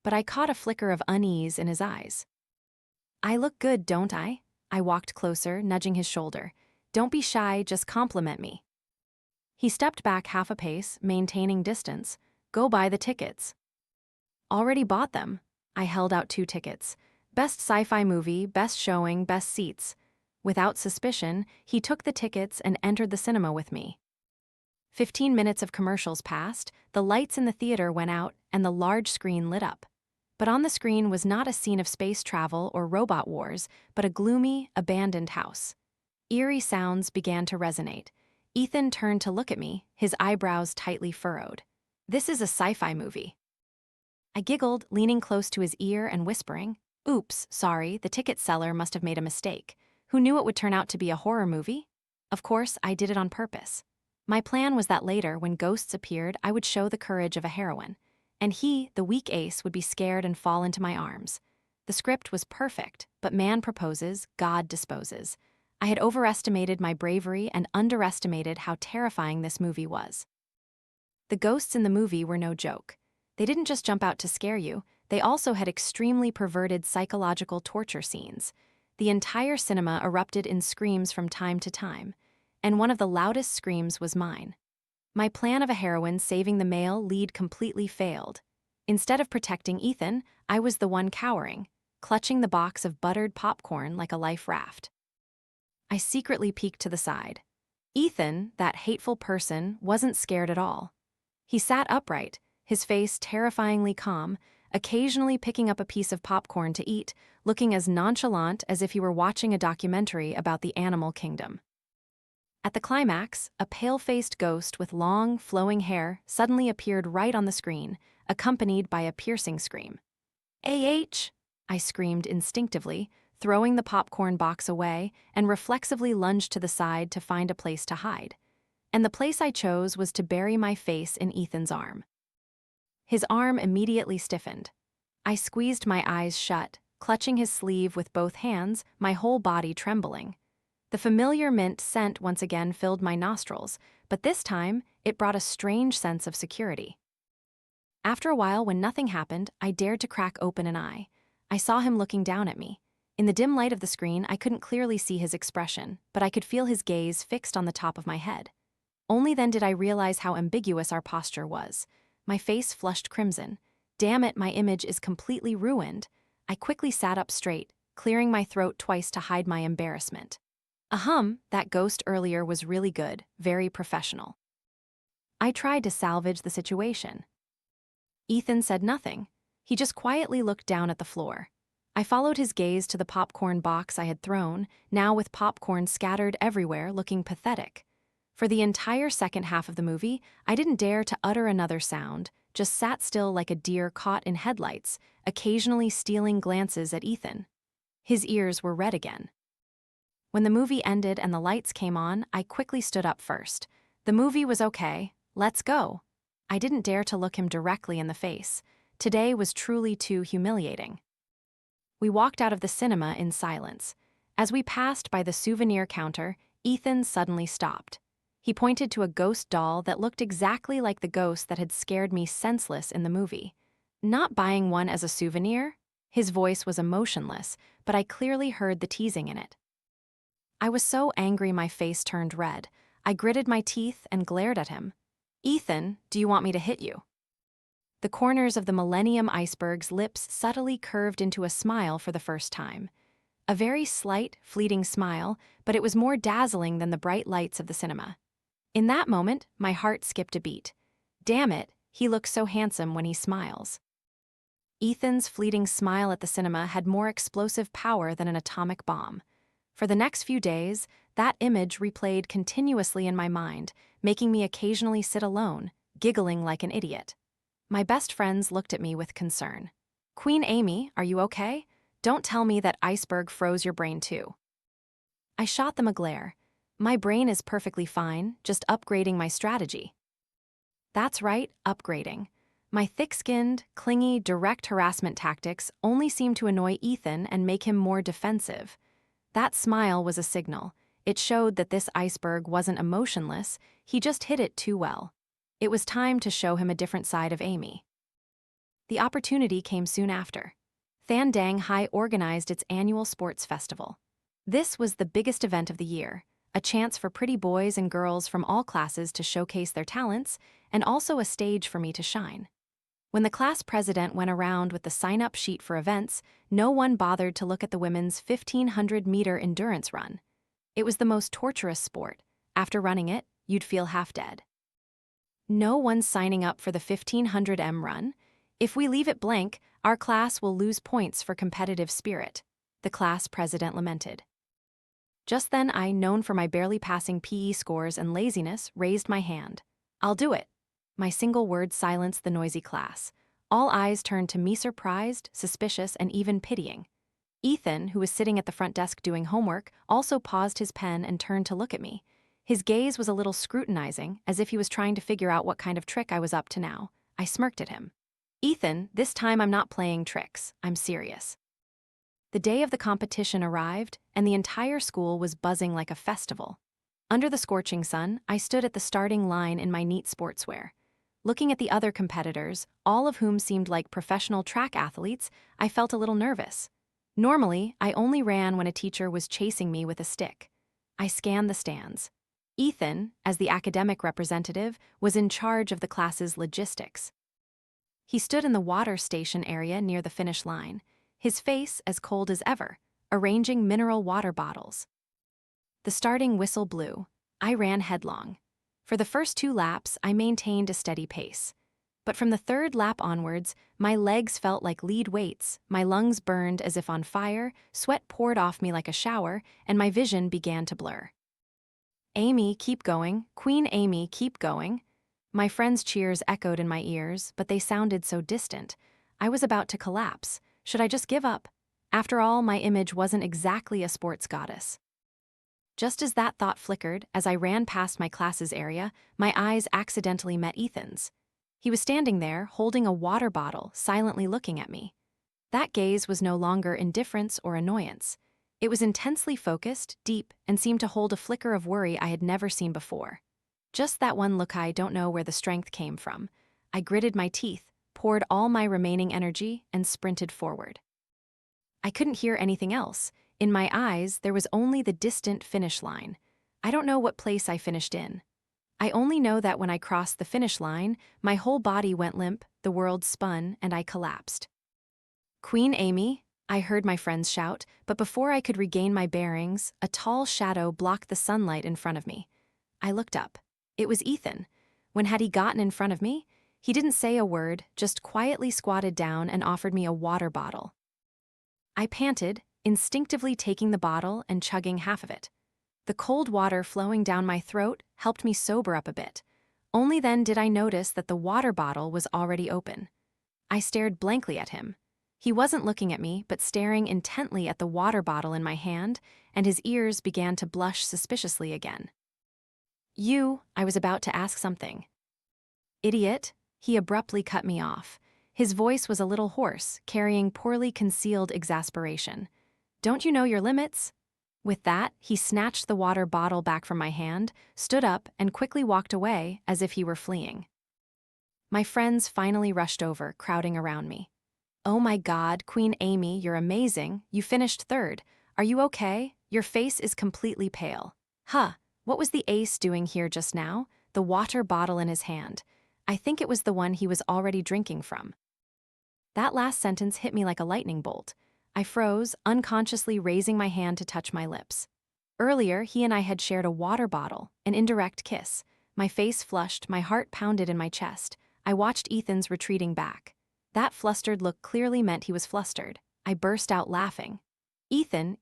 But I caught a flicker of unease in his eyes. I look good, don't I? I walked closer, nudging his shoulder. Don't be shy, just compliment me. He stepped back half a pace, maintaining distance. Go buy the tickets. Already bought them. I held out 2 tickets. Best sci-fi movie, best showing, best seats. Without suspicion, he took the tickets and entered the cinema with me. 15 minutes of commercials passed, the lights in the theater went out, and the large screen lit up. But on the screen was not a scene of space travel or robot wars, but a gloomy, abandoned house. Eerie sounds began to resonate. Ethan turned to look at me, his eyebrows tightly furrowed. This is a sci-fi movie. I giggled, leaning close to his ear and whispering, "Oops, sorry, the ticket seller must have made a mistake. Who knew it would turn out to be a horror movie?" Of course, I did it on purpose. My plan was that later, when ghosts appeared, I would show the courage of a heroine. And he, the weak ace, would be scared and fall into my arms. The script was perfect, but man proposes, God disposes. I had overestimated my bravery and underestimated how terrifying this movie was. The ghosts in the movie were no joke. They didn't just jump out to scare you, they also had extremely perverted psychological torture scenes. The entire cinema erupted in screams from time to time, and one of the loudest screams was mine. My plan of a heroine saving the male lead completely failed. Instead of protecting Ethan, I was the one cowering, clutching the box of buttered popcorn like a life raft. I secretly peeked to the side. Ethan, that hateful person, wasn't scared at all. He sat upright, his face terrifyingly calm, occasionally picking up a piece of popcorn to eat, looking as nonchalant as if he were watching a documentary about the animal kingdom. At the climax, a pale-faced ghost with long, flowing hair suddenly appeared right on the screen, accompanied by a piercing scream. "AH!" I screamed instinctively, throwing the popcorn box away and reflexively lunged to the side to find a place to hide. And the place I chose was to bury my face in Ethan's arm. His arm immediately stiffened. I squeezed my eyes shut, clutching his sleeve with both hands, my whole body trembling. The familiar mint scent once again filled my nostrils, but this time it brought a strange sense of security. After a while, when nothing happened, I dared to crack open an eye. I saw him looking down at me. In the dim light of the screen, I couldn't clearly see his expression, but I could feel his gaze fixed on the top of my head. Only then did I realize how ambiguous our posture was. My face flushed crimson. Damn it, my image is completely ruined. I quickly sat up straight, clearing my throat twice to hide my embarrassment. That ghost earlier was really good, very professional. I tried to salvage the situation. Ethan said nothing. He just quietly looked down at the floor. I followed his gaze to the popcorn box I had thrown, now with popcorn scattered everywhere, looking pathetic. For the entire second half of the movie, I didn't dare to utter another sound, just sat still like a deer caught in headlights, occasionally stealing glances at Ethan. His ears were red again. When the movie ended and the lights came on, I quickly stood up first. The movie was okay. Let's go. I didn't dare to look him directly in the face. Today was truly too humiliating. We walked out of the cinema in silence. As we passed by the souvenir counter, Ethan suddenly stopped. He pointed to a ghost doll that looked exactly like the ghost that had scared me senseless in the movie. Not buying one as a souvenir? His voice was emotionless, but I clearly heard the teasing in it. I was so angry my face turned red. I gritted my teeth and glared at him. "Ethan, do you want me to hit you?" The corners of the Millennium Iceberg's lips subtly curved into a smile for the first time. A very slight, fleeting smile, but it was more dazzling than the bright lights of the cinema. In that moment, my heart skipped a beat. Damn it, he looks so handsome when he smiles. Ethan's fleeting smile at the cinema had more explosive power than an atomic bomb. For the next few days, that image replayed continuously in my mind, making me occasionally sit alone, giggling like an idiot. My best friends looked at me with concern. "Queen Amy, are you okay? Don't tell me that Iceberg froze your brain too." I shot them a glare. My brain is perfectly fine, just upgrading my strategy. That's right, upgrading. My thick-skinned, clingy, direct harassment tactics only seemed to annoy Ethan and make him more defensive. That smile was a signal. It showed that this iceberg wasn't emotionless, he just hid it too well. It was time to show him a different side of Amy. The opportunity came soon after. Thanh Dang High organized its annual sports festival. This was the biggest event of the year, a chance for pretty boys and girls from all classes to showcase their talents, and also a stage for me to shine. When the class president went around with the sign-up sheet for events, no one bothered to look at the women's 1,500-meter endurance run. It was the most torturous sport. After running it, you'd feel half dead. No one's signing up for the 1,500 m run. If we leave it blank, our class will lose points for competitive spirit, the class president lamented. Just then I, known for my barely passing PE scores and laziness, raised my hand. "I'll do it." My single word silenced the noisy class. All eyes turned to me, surprised, suspicious, and even pitying. Ethan, who was sitting at the front desk doing homework, also paused his pen and turned to look at me. His gaze was a little scrutinizing, as if he was trying to figure out what kind of trick I was up to now. I smirked at him. "Ethan, this time I'm not playing tricks. I'm serious." The day of the competition arrived, and the entire school was buzzing like a festival. Under the scorching sun, I stood at the starting line in my neat sportswear. Looking at the other competitors, all of whom seemed like professional track athletes, I felt a little nervous. Normally, I only ran when a teacher was chasing me with a stick. I scanned the stands. Ethan, as the academic representative, was in charge of the class's logistics. He stood in the water station area near the finish line, his face as cold as ever, arranging mineral water bottles. The starting whistle blew. I ran headlong. For the first 2 laps, I maintained a steady pace. But from the 3rd lap onwards, my legs felt like lead weights, my lungs burned as if on fire, sweat poured off me like a shower, and my vision began to blur. "Amy, keep going. Queen Amy, keep going." My friends' cheers echoed in my ears, but they sounded so distant. I was about to collapse. Should I just give up? After all, my image wasn't exactly a sports goddess. Just as that thought flickered, as I ran past my class's area, my eyes accidentally met Ethan's. He was standing there, holding a water bottle, silently looking at me. That gaze was no longer indifference or annoyance. It was intensely focused, deep, and seemed to hold a flicker of worry I had never seen before. Just that one look. I don't know where the strength came from. I gritted my teeth, poured all my remaining energy, and sprinted forward. I couldn't hear anything else. In my eyes, there was only the distant finish line. I don't know what place I finished in. I only know that when I crossed the finish line, my whole body went limp, the world spun, and I collapsed. "Queen Amy," I heard my friends shout, but before I could regain my bearings, a tall shadow blocked the sunlight in front of me. I looked up. It was Ethan. When had he gotten in front of me? He didn't say a word, just quietly squatted down and offered me a water bottle. I panted, instinctively taking the bottle and chugging half of it. The cold water flowing down my throat helped me sober up a bit. Only then did I notice that the water bottle was already open. I stared blankly at him. He wasn't looking at me, but staring intently at the water bottle in my hand, and his ears began to blush suspiciously again. I was about to ask something. "Idiot," he abruptly cut me off. His voice was a little hoarse, carrying poorly concealed exasperation. "Don't you know your limits?" With that, he snatched the water bottle back from my hand, stood up, and quickly walked away as if he were fleeing. My friends finally rushed over, crowding around me. "Oh my God, Queen Amy, you're amazing. You finished 3rd. Are you okay? Your face is completely pale." "Huh, what was the ace doing here just now?" The water bottle in his hand. I think it was the one he was already drinking from. That last sentence hit me like a lightning bolt. I froze, unconsciously raising my hand to touch my lips. Earlier, he and I had shared a water bottle, an indirect kiss. My face flushed, my heart pounded in my chest. I watched Ethan's retreating back. That flustered look clearly meant he was flustered. I burst out laughing. Ethan,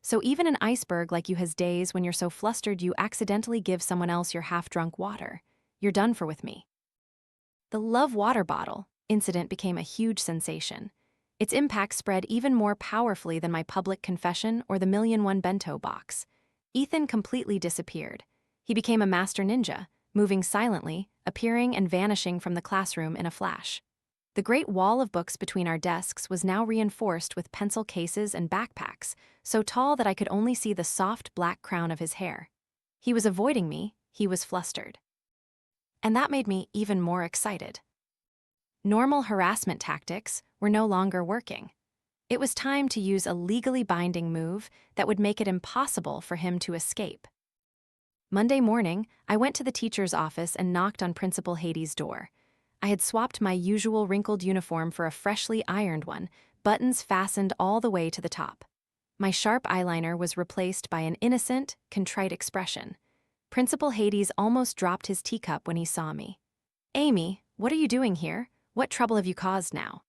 so even an iceberg like you has days when you're so flustered you accidentally give someone else your half-drunk water. You're done for with me. The love water bottle incident became a huge sensation. Its impact spread even more powerfully than my public confession or the million-one bento box. Ethan completely disappeared. He became a master ninja, moving silently, appearing and vanishing from the classroom in a flash. The great wall of books between our desks was now reinforced with pencil cases and backpacks, so tall that I could only see the soft black crown of his hair. He was avoiding me, he was flustered. And that made me even more excited. Normal harassment tactics were no longer working. It was time to use a legally binding move that would make it impossible for him to escape. Monday morning, I went to the teacher's office and knocked on Principal Hades' door. I had swapped my usual wrinkled uniform for a freshly ironed one, buttons fastened all the way to the top. My sharp eyeliner was replaced by an innocent, contrite expression. Principal Hades almost dropped his teacup when he saw me. "Amy, what are you doing here? What trouble have you caused now?"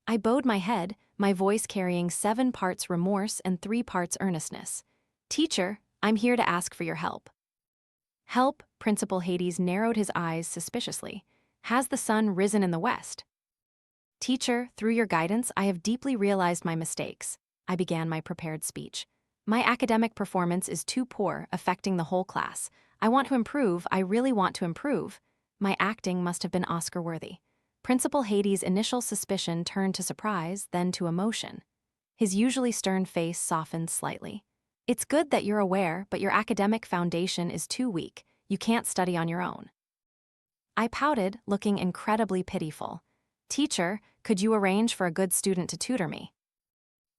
I bowed my head, my voice carrying 7 parts remorse and 3 parts earnestness. "Teacher, I'm here to ask for your help." "Help?" Principal Hades narrowed his eyes suspiciously. "Has the sun risen in the west?" "Teacher, through your guidance, I have deeply realized my mistakes." I began my prepared speech. "My academic performance is too poor, affecting the whole class. I want to improve, I really want to improve." My acting must have been Oscar-worthy. Principal Hades' initial suspicion turned to surprise, then to emotion. His usually stern face softened slightly. "It's good that you're aware, but your academic foundation is too weak. You can't study on your own." I pouted, looking incredibly pitiful. "Teacher, could you arrange for a good student to tutor me?"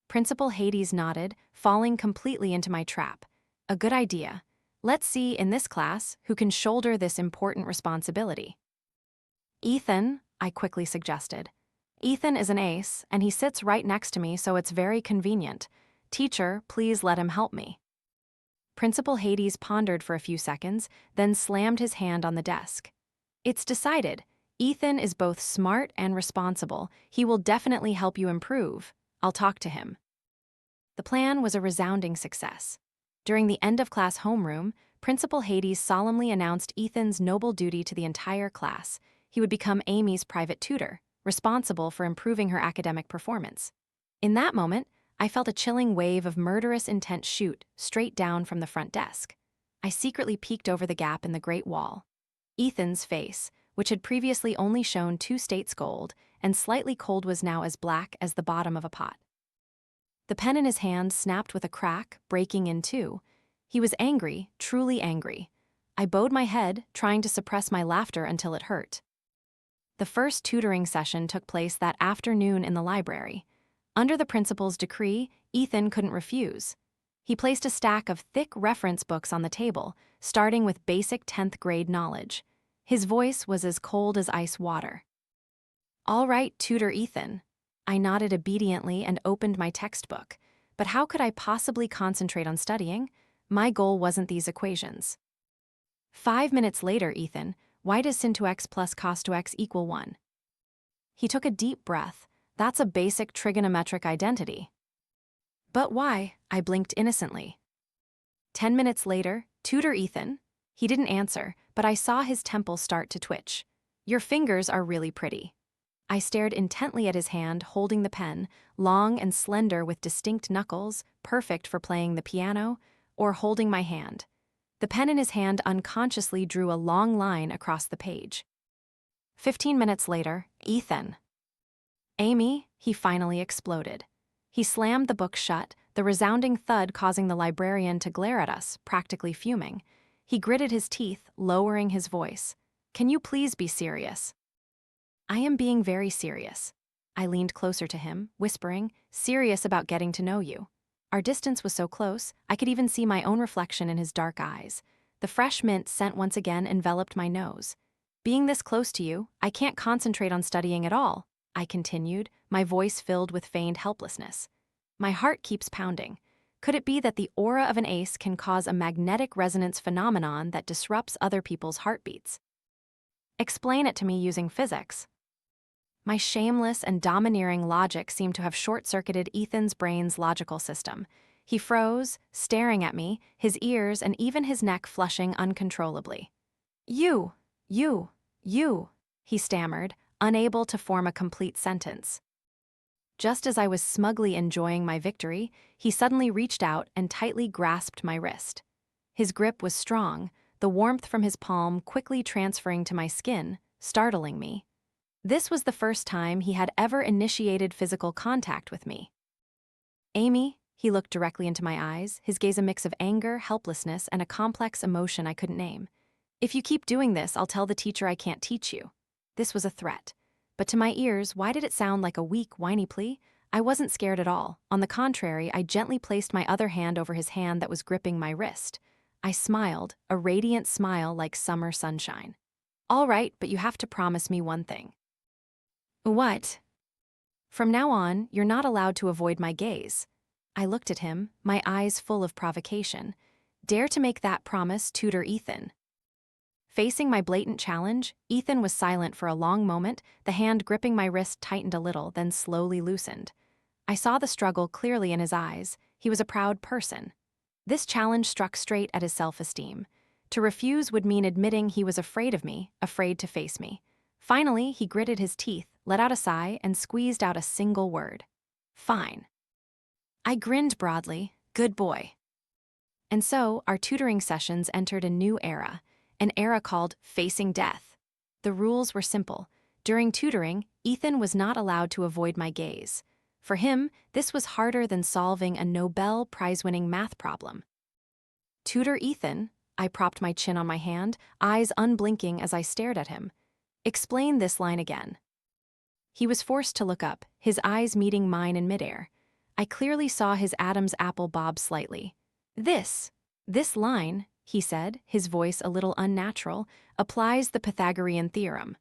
Principal Hades nodded, falling completely into my trap. "A good idea. Let's see, in this class, who can shoulder this important responsibility." "Ethan," I quickly suggested. "Ethan is an ace, and he sits right next to me, so it's very convenient. Teacher, please let him help me." Principal Hades pondered for a few seconds, then slammed his hand on the desk. "It's decided. Ethan is both smart and responsible. He will definitely help you improve. I'll talk to him." The plan was a resounding success. During the end-of-class homeroom, Principal Hades solemnly announced Ethan's noble duty to the entire class. He would become Amy's private tutor, responsible for improving her academic performance. In that moment, I felt a chilling wave of murderous intent shoot straight down from the front desk. I secretly peeked over the gap in the Great Wall. Ethan's face, which had previously only shown 2 states gold and slightly cold, was now as black as the bottom of a pot. The pen in his hand snapped with a crack, breaking in 2. He was angry, truly angry. I bowed my head, trying to suppress my laughter until it hurt. The first tutoring session took place that afternoon in the library. Under the principal's decree, Ethan couldn't refuse. He placed a stack of thick reference books on the table, starting with basic 10th grade knowledge. His voice was as cold as ice water. "All right, tutor Ethan." I nodded obediently and opened my textbook. But how could I possibly concentrate on studying? My goal wasn't these equations. 5 minutes later, "Ethan, why does sin to x plus cos to x equal 1? He took a deep breath. "That's a basic trigonometric identity." "But why?" I blinked innocently. 10 minutes later, "Tutor Ethan?" He didn't answer, but I saw his temples start to twitch. "Your fingers are really pretty." I stared intently at his hand, holding the pen, long and slender with distinct knuckles, perfect for playing the piano, or holding my hand. The pen in his hand unconsciously drew a long line across the page. 15 minutes later, "Ethan." "Amy," he finally exploded. He slammed the book shut, the resounding thud causing the librarian to glare at us, practically fuming. He gritted his teeth, lowering his voice. "Can you please be serious?" "I am being very serious." I leaned closer to him, whispering, "Serious about getting to know you." Our distance was so close, I could even see my own reflection in his dark eyes. The fresh mint scent once again enveloped my nose. "Being this close to you, I can't concentrate on studying at all." I continued, my voice filled with feigned helplessness. My heart keeps pounding. Could it be that the aura of an ace can cause a magnetic resonance phenomenon that disrupts other people's heartbeats? Explain it to me using physics. My shameless and domineering logic seemed to have short-circuited Ethan's brain's logical system. He froze, staring at me, his ears and even his neck flushing uncontrollably. You, he stammered, unable to form a complete sentence. Just as I was smugly enjoying my victory, he suddenly reached out and tightly grasped my wrist. His grip was strong, the warmth from his palm quickly transferring to my skin, startling me. This was the first time he had ever initiated physical contact with me. Amy, he looked directly into my eyes, his gaze a mix of anger, helplessness, and a complex emotion I couldn't name. If you keep doing this, I'll tell the teacher I can't teach you. This was a threat. But to my ears, why did it sound like a weak, whiny plea? I wasn't scared at all. On the contrary, I gently placed my other hand over his hand that was gripping my wrist. I smiled, a radiant smile like summer sunshine. All right, but you have to promise me one thing. What? From now on, you're not allowed to avoid my gaze. I looked at him, my eyes full of provocation. Dare to make that promise, tutor Ethan. Facing my blatant challenge, Ethan was silent for a long moment, the hand gripping my wrist tightened a little, then slowly loosened. I saw the struggle clearly in his eyes. He was a proud person. This challenge struck straight at his self-esteem. To refuse would mean admitting he was afraid of me, afraid to face me. Finally, he gritted his teeth, let out a sigh, and squeezed out a single word. Fine. I grinned broadly. Good boy. And so, our tutoring sessions entered a new era, an era called facing death. The rules were simple. During tutoring, Ethan was not allowed to avoid my gaze. For him, this was harder than solving a Nobel Prize-winning math problem. Tutor Ethan, I propped my chin on my hand, eyes unblinking as I stared at him. Explain this line again. He was forced to look up, his eyes meeting mine in midair. I clearly saw his Adam's apple bob slightly. This line, he said, his voice a little unnatural, applies the Pythagorean theorem.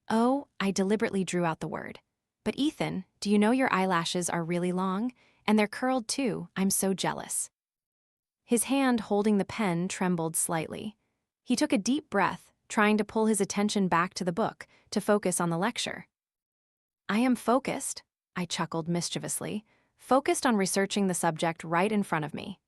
Oh, I deliberately drew out the word. But Ethan, do you know your eyelashes are really long? And they're curled too, I'm so jealous. His hand holding the pen trembled slightly. He took a deep breath, trying to pull his attention back to the book, to focus on the lecture. I am focused, I chuckled mischievously, focused on researching the subject right in front of me.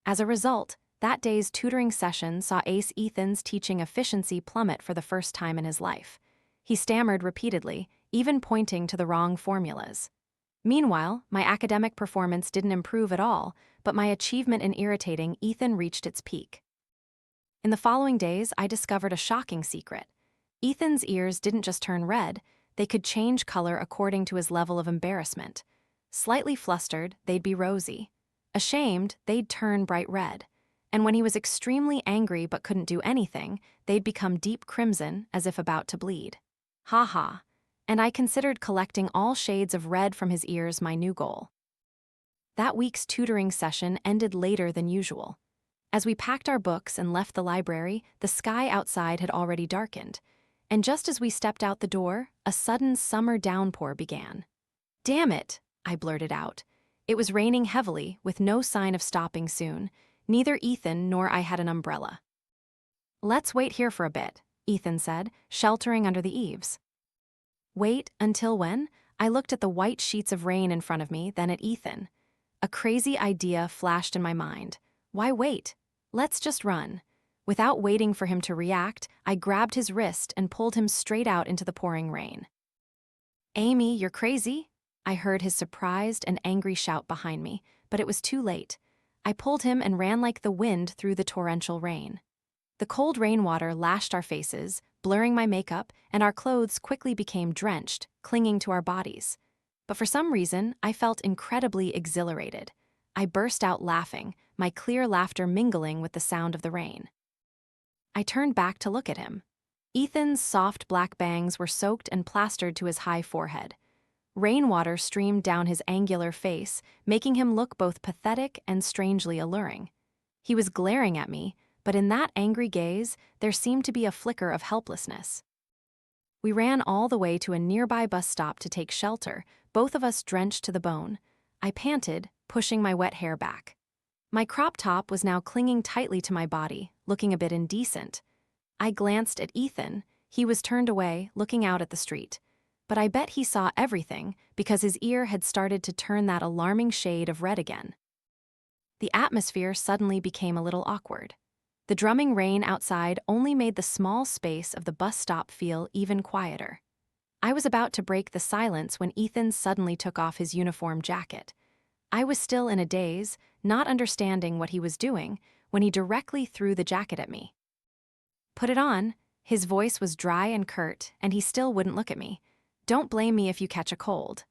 As a result, that day's tutoring session saw Ace Ethan's teaching efficiency plummet for the first time in his life. He stammered repeatedly, even pointing to the wrong formulas. Meanwhile, my academic performance didn't improve at all, but my achievement in irritating Ethan reached its peak. In the following days, I discovered a shocking secret. Ethan's ears didn't just turn red, they could change color according to his level of embarrassment. Slightly flustered, they'd be rosy. Ashamed, they'd turn bright red. And when he was extremely angry but couldn't do anything, they'd become deep crimson, as if about to bleed. Ha ha. And I considered collecting all shades of red from his ears my new goal. That week's tutoring session ended later than usual. As we packed our books and left the library, the sky outside had already darkened. And just as we stepped out the door, a sudden summer downpour began. Damn it, I blurted out. It was raining heavily, with no sign of stopping soon. Neither Ethan nor I had an umbrella. Let's wait here for a bit, Ethan said, sheltering under the eaves. Wait until when? I looked at the white sheets of rain in front of me, then at Ethan. A crazy idea flashed in my mind. Why wait? Let's just run. Without waiting for him to react, I grabbed his wrist and pulled him straight out into the pouring rain. Amy, you're crazy? I heard his surprised and angry shout behind me, but it was too late. I pulled him and ran like the wind through the torrential rain. The cold rainwater lashed our faces, blurring my makeup, and our clothes quickly became drenched, clinging to our bodies. But for some reason, I felt incredibly exhilarated. I burst out laughing, my clear laughter mingling with the sound of the rain. I turned back to look at him. Ethan's soft black bangs were soaked and plastered to his high forehead. Rainwater streamed down his angular face, making him look both pathetic and strangely alluring. He was glaring at me, but in that angry gaze, there seemed to be a flicker of helplessness. We ran all the way to a nearby bus stop to take shelter, both of us drenched to the bone. I panted, pushing my wet hair back. My crop top was now clinging tightly to my body, looking a bit indecent. I glanced at Ethan. He was turned away, looking out at the street. But I bet he saw everything because his ear had started to turn that alarming shade of red again. The atmosphere suddenly became a little awkward. The drumming rain outside only made the small space of the bus stop feel even quieter. I was about to break the silence when Ethan suddenly took off his uniform jacket. I was still in a daze, not understanding what he was doing, when he directly threw the jacket at me. "Put it on." His voice was dry and curt, and he still wouldn't look at me. "Don't blame me if you catch a cold."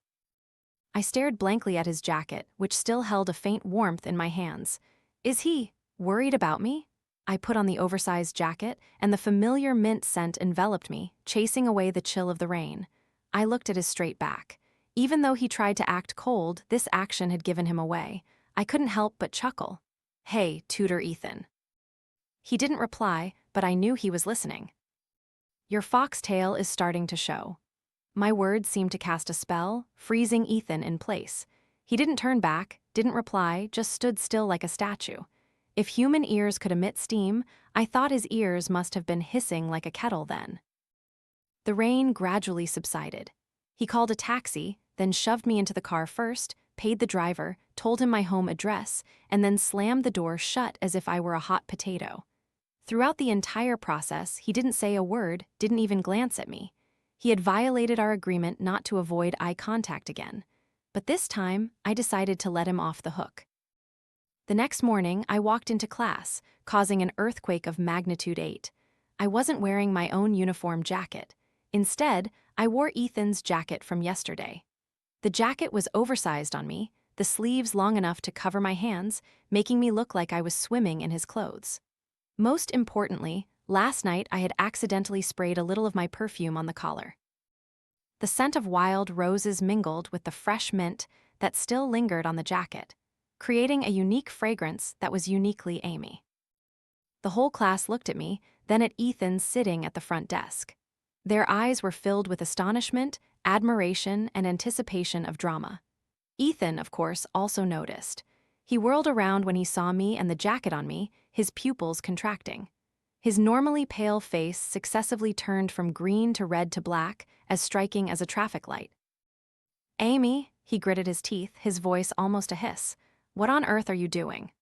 I stared blankly at his jacket, which still held a faint warmth in my hands. Is he worried about me? I put on the oversized jacket, and the familiar mint scent enveloped me, chasing away the chill of the rain. I looked at his straight back. Even though he tried to act cold, this action had given him away. I couldn't help but chuckle. "Hey, Tutor Ethan." He didn't reply, but I knew he was listening. "Your foxtail is starting to show." My words seemed to cast a spell, freezing Ethan in place. He didn't turn back, didn't reply, just stood still like a statue. If human ears could emit steam, I thought his ears must have been hissing like a kettle then. The rain gradually subsided. He called a taxi, then shoved me into the car first, paid the driver, told him my home address, and then slammed the door shut as if I were a hot potato. Throughout the entire process, he didn't say a word, didn't even glance at me. He had violated our agreement not to avoid eye contact again. But this time, I decided to let him off the hook. The next morning, I walked into class, causing an earthquake of magnitude 8. I wasn't wearing my own uniform jacket. Instead, I wore Ethan's jacket from yesterday. The jacket was oversized on me, the sleeves long enough to cover my hands, making me look like I was swimming in his clothes. Most importantly, last night I had accidentally sprayed a little of my perfume on the collar. The scent of wild roses mingled with the fresh mint that still lingered on the jacket, creating a unique fragrance that was uniquely Amy. The whole class looked at me, then at Ethan sitting at the front desk. Their eyes were filled with astonishment, admiration, and anticipation of drama. Ethan, of course, also noticed. He whirled around when he saw me and the jacket on me, his pupils contracting. His normally pale face successively turned from green to red to black, as striking as a traffic light. "Amy," he gritted his teeth, his voice almost a hiss. "What on earth are you doing?"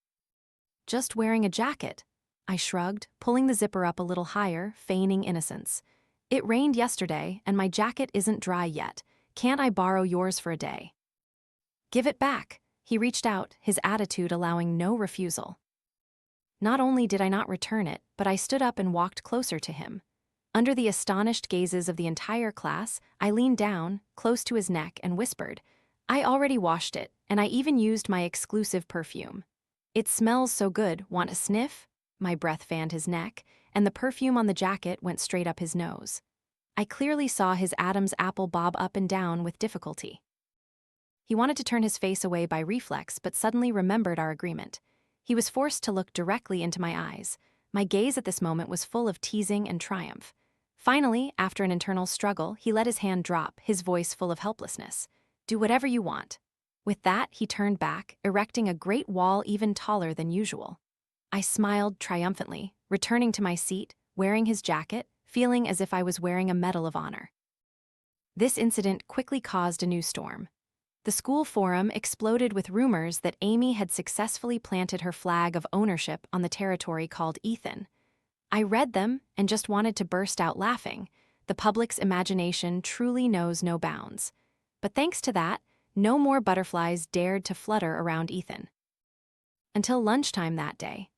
"Just wearing a jacket," I shrugged, pulling the zipper up a little higher, feigning innocence. "It rained yesterday, and my jacket isn't dry yet. Can't I borrow yours for a day?" "Give it back." He reached out, his attitude allowing no refusal. Not only did I not return it, but I stood up and walked closer to him. Under the astonished gazes of the entire class, I leaned down, close to his neck, and whispered, "I already washed it, and I even used my exclusive perfume. It smells so good, want a sniff?" My breath fanned his neck, and the perfume on the jacket went straight up his nose. I clearly saw his Adam's apple bob up and down with difficulty. He wanted to turn his face away by reflex, but suddenly remembered our agreement. He was forced to look directly into my eyes. My gaze at this moment was full of teasing and triumph. Finally, after an internal struggle, he let his hand drop, his voice full of helplessness. "Do whatever you want." With that, he turned back, erecting a great wall even taller than usual. I smiled triumphantly, returning to my seat, wearing his jacket, feeling as if I was wearing a medal of honor. This incident quickly caused a new storm. The school forum exploded with rumors that Amy had successfully planted her flag of ownership on the territory called Ethan. I read them and just wanted to burst out laughing. The public's imagination truly knows no bounds. But thanks to that, no more butterflies dared to flutter around Ethan. Until lunchtime that day.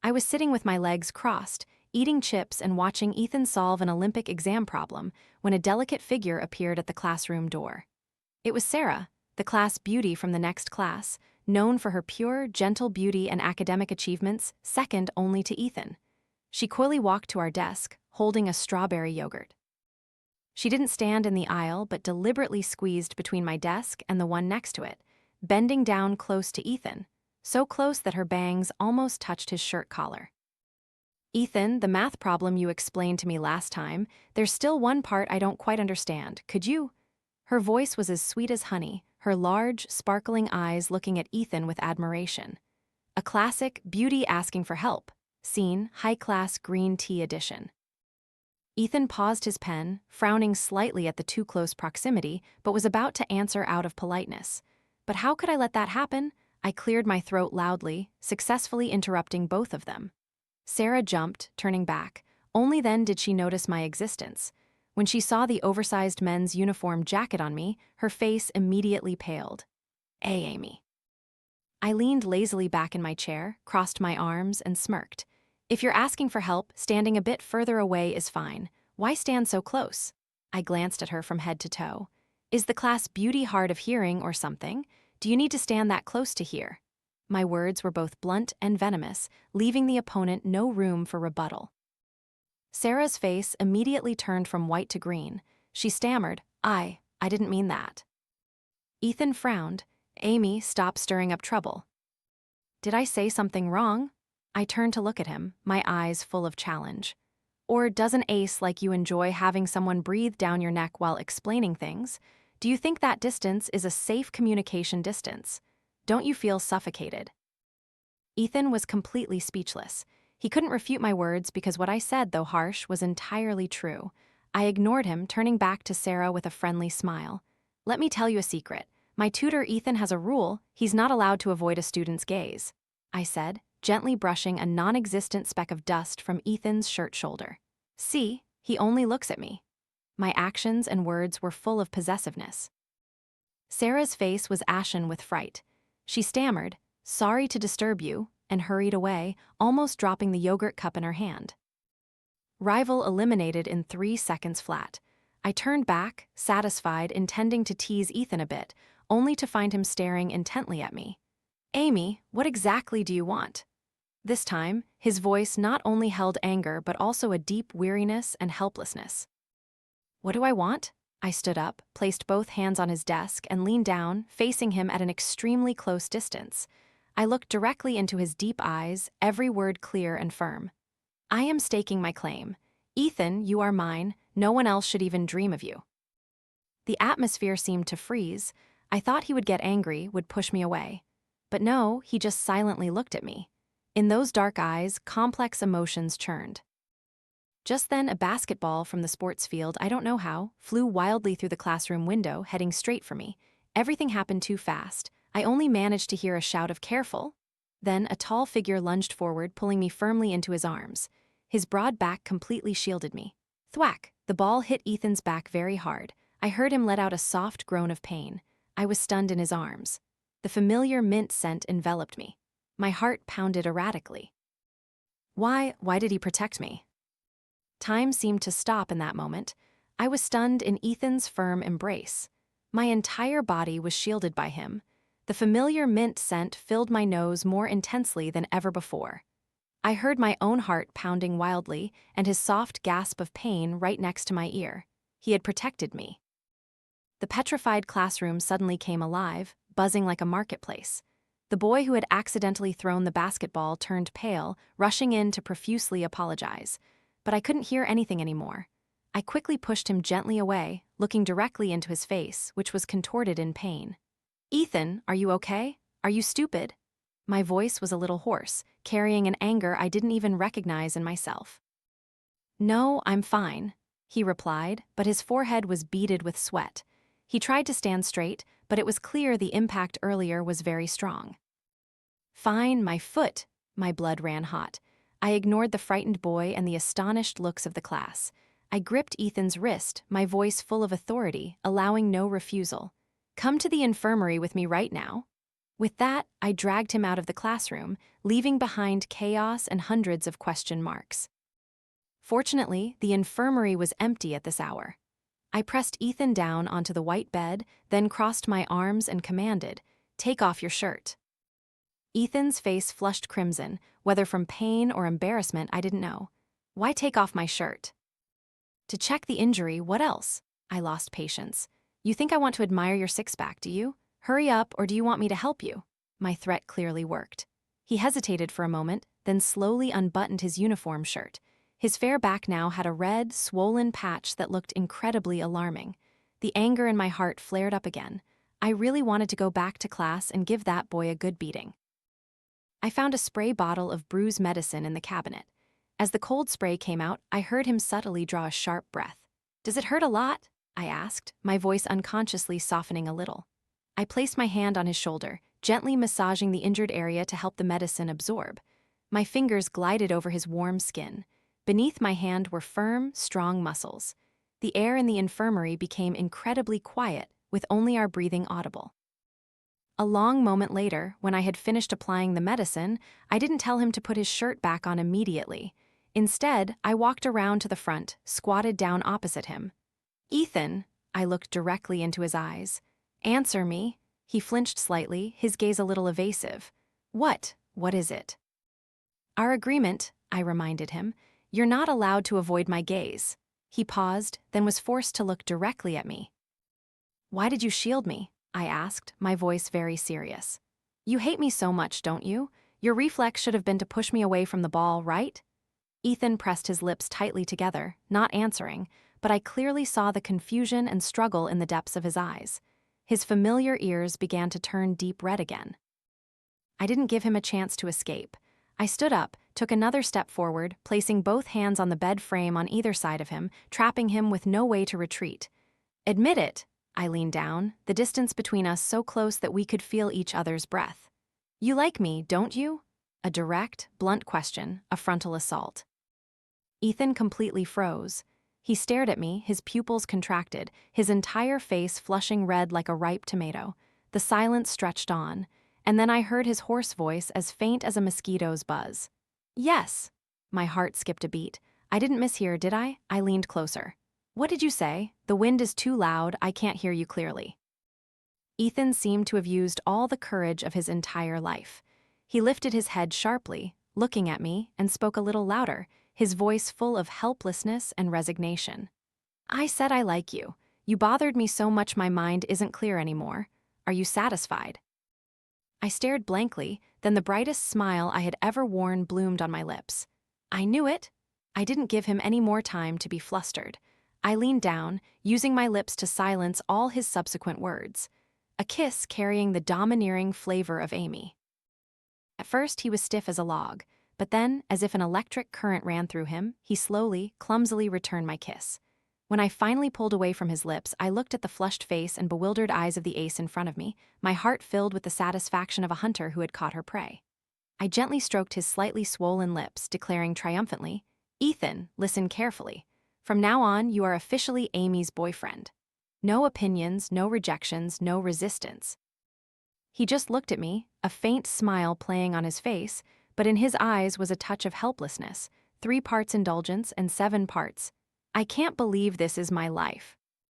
I was sitting with my legs crossed, eating chips and watching Ethan solve an Olympic exam problem when a delicate figure appeared at the classroom door. It was Sarah, the class beauty from the next class, known for her pure, gentle beauty and academic achievements, second only to Ethan. She coyly walked to our desk, holding a strawberry yogurt. She didn't stand in the aisle, but deliberately squeezed between my desk and the one next to it, bending down close to Ethan, so close that her bangs almost touched his shirt collar. Ethan, the math problem you explained to me last time, there's still one part I don't quite understand. Could you? Her voice was as sweet as honey, her large, sparkling eyes looking at Ethan with admiration. A classic beauty asking for help. Scene, high-class green tea edition. Ethan paused his pen, frowning slightly at the too close proximity, but was about to answer out of politeness. But how could I let that happen? I cleared my throat loudly, successfully interrupting both of them. Sarah jumped, turning back. Only then did she notice my existence. When she saw the oversized men's uniform jacket on me, her face immediately paled. "Hey, Amy." I leaned lazily back in my chair, crossed my arms, and smirked. "If you're asking for help, standing a bit further away is fine. Why stand so close?" I glanced at her from head to toe. "Is the class beauty hard of hearing or something? Do you need to stand that close to hear?" My words were both blunt and venomous, leaving the opponent no room for rebuttal. Sarah's face immediately turned from white to green. She stammered, I didn't mean that." Ethan frowned. "Amy, stop stirring up trouble." "Did I say something wrong?" I turned to look at him, my eyes full of challenge. "Or does an ace like you enjoy having someone breathe down your neck while explaining things? Do you think that distance is a safe communication distance? Don't you feel suffocated?" Ethan was completely speechless. He couldn't refute my words because what I said, though harsh, was entirely true. I ignored him, turning back to Sarah with a friendly smile. "Let me tell you a secret. My tutor Ethan has a rule: he's not allowed to avoid a student's gaze," I said, gently brushing a non-existent speck of dust from Ethan's shirt shoulder. "See, he only looks at me." My actions and words were full of possessiveness. Sarah's face was ashen with fright. She stammered, "Sorry to disturb you," and hurried away, almost dropping the yogurt cup in her hand. Rival eliminated in 3 seconds flat. I turned back, satisfied, intending to tease Ethan a bit, only to find him staring intently at me. "Amy, what exactly do you want?" This time, his voice not only held anger but also a deep weariness and helplessness. "What do I want?" I stood up, placed both hands on his desk, and leaned down, facing him at an extremely close distance. I looked directly into his deep eyes, every word clear and firm. "I am staking my claim. Ethan, you are mine. No one else should even dream of you." The atmosphere seemed to freeze. I thought he would get angry, would push me away. But no, he just silently looked at me. In those dark eyes, complex emotions churned. Just then, a basketball from the sports field, I don't know how, flew wildly through the classroom window, heading straight for me. Everything happened too fast. I only managed to hear a shout of "Careful!" Then a tall figure lunged forward, pulling me firmly into his arms. His broad back completely shielded me. Thwack! The ball hit Ethan's back very hard. I heard him let out a soft groan of pain. I was stunned in his arms. The familiar mint scent enveloped me. My heart pounded erratically. Why did he protect me? Time seemed to stop in that moment. I was stunned in Ethan's firm embrace. My entire body was shielded by him. The familiar mint scent filled my nose more intensely than ever before. I heard my own heart pounding wildly and his soft gasp of pain right next to my ear. He had protected me. The petrified classroom suddenly came alive, buzzing like a marketplace. The boy who had accidentally thrown the basketball turned pale, rushing in to profusely apologize. But I couldn't hear anything anymore. I quickly pushed him gently away, looking directly into his face, which was contorted in pain. "Ethan, are you okay? Are you stupid?" My voice was a little hoarse, carrying an anger I didn't even recognize in myself. "No, I'm fine," he replied, but his forehead was beaded with sweat. He tried to stand straight, but it was clear the impact earlier was very strong. "Fine, my foot." My blood ran hot. I ignored the frightened boy and the astonished looks of the class. I gripped Ethan's wrist, my voice full of authority, allowing no refusal. "Come to the infirmary with me right now." With that, I dragged him out of the classroom, leaving behind chaos and hundreds of question marks. Fortunately, the infirmary was empty at this hour. I pressed Ethan down onto the white bed, then crossed my arms and commanded, "Take off your shirt." Ethan's face flushed crimson, whether from pain or embarrassment I didn't know. "Why take off my shirt?" "To check the injury, what else?" I lost patience. "You think I want to admire your six-pack, do you? Hurry up, or do you want me to help you?" My threat clearly worked. He hesitated for a moment, then slowly unbuttoned his uniform shirt. His fair back now had a red, swollen patch that looked incredibly alarming. The anger in my heart flared up again. I really wanted to go back to class and give that boy a good beating. I found a spray bottle of bruise medicine in the cabinet. As the cold spray came out, I heard him subtly draw a sharp breath. "Does it hurt a lot?" I asked, my voice unconsciously softening a little. I placed my hand on his shoulder, gently massaging the injured area to help the medicine absorb. My fingers glided over his warm skin. Beneath my hand were firm, strong muscles. The air in the infirmary became incredibly quiet, with only our breathing audible. A long moment later, when I had finished applying the medicine, I didn't tell him to put his shirt back on immediately. Instead, I walked around to the front, squatted down opposite him. "Ethan," I looked directly into his eyes. "Answer me." He flinched slightly, his gaze a little evasive. What is it?" "Our agreement," I reminded him. "You're not allowed to avoid my gaze." He paused, then was forced to look directly at me. "Why did you shield me?" I asked, my voice very serious. "You hate me so much, don't you? Your reflex should have been to push me away from the ball, right?" Ethan pressed his lips tightly together, not answering, but I clearly saw the confusion and struggle in the depths of his eyes. His familiar ears began to turn deep red again. I didn't give him a chance to escape. I stood up, took another step forward, placing both hands on the bed frame on either side of him, trapping him with no way to retreat. "Admit it." I leaned down, the distance between us so close that we could feel each other's breath. "You like me, don't you?" A direct, blunt question, a frontal assault. Ethan completely froze. He stared at me, his pupils contracted, his entire face flushing red like a ripe tomato. The silence stretched on, and then I heard his hoarse voice as faint as a mosquito's buzz. "Yes." My heart skipped a beat. I didn't mishear, did I? I leaned closer. "What did you say? The wind is too loud, I can't hear you clearly." Ethan seemed to have used all the courage of his entire life. He lifted his head sharply, looking at me, and spoke a little louder, his voice full of helplessness and resignation. "I said I like you. You bothered me so much my mind isn't clear anymore. Are you satisfied?" I stared blankly, then the brightest smile I had ever worn bloomed on my lips. "I knew it." I didn't give him any more time to be flustered. I leaned down, using my lips to silence all his subsequent words. A kiss carrying the domineering flavor of Amy. At first, he was stiff as a log, but then, as if an electric current ran through him, he slowly, clumsily returned my kiss. When I finally pulled away from his lips, I looked at the flushed face and bewildered eyes of the ace in front of me, my heart filled with the satisfaction of a hunter who had caught her prey. I gently stroked his slightly swollen lips, declaring triumphantly, "Ethan, listen carefully. From now on, you are officially Amy's boyfriend. No opinions, no rejections, no resistance." He just looked at me, a faint smile playing on his face, but in his eyes was a touch of helplessness, 3 parts indulgence and 7 parts, "I can't believe this is my life."